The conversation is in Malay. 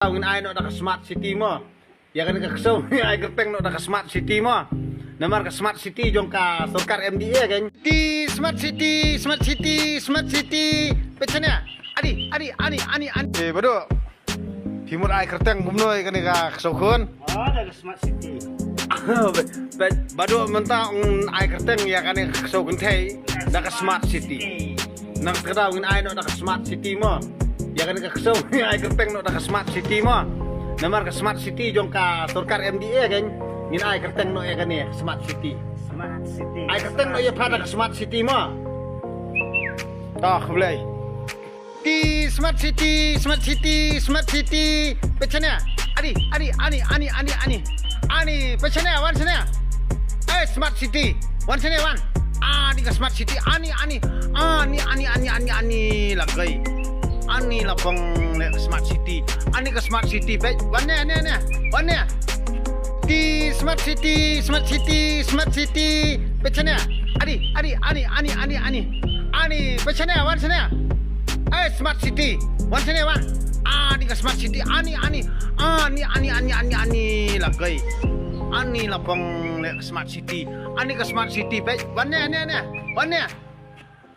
Ngin ai nok dak smart city mo. Ya kan ka Ksew ai kyrteng nok dak smart city mo. Namar ka smart city jong ka Sorkar MDA kan. Di smart city. Pecahnya. Ani. Bado. Timur ai kyrteng bumnoi kan ka Ksew kun. Oh, dak smart city. Bado mentang ai kyrteng ya kan ka Ksew kun thai dak smart city. Nang kada ngin ai nok dak smart city mo. Ya kan ka Ksew ai kyrteng nok dak smart city mo. Namar ka smart city jong ka Sorkar MDA kan. Ngin ai kyrteng nok ya kan ya smart city. Smart city. Ai kyrteng nok ya pada ka smart city mo. Dah boleh. Di smart city. Pecahnya. Ani pecahnya wan sana. Smart city. Wan sana wan. Di ka smart city. Ani lagai. Ani lapang smart city. Ani ka smart city. Wan ne. Di smart city. Pecahnya. Ani pecahnya wan sana. Smart city. Wan sana wan. Di ka smart city. Ani lagai. Ani lapang smart city. Ani ka smart city. Wan ne.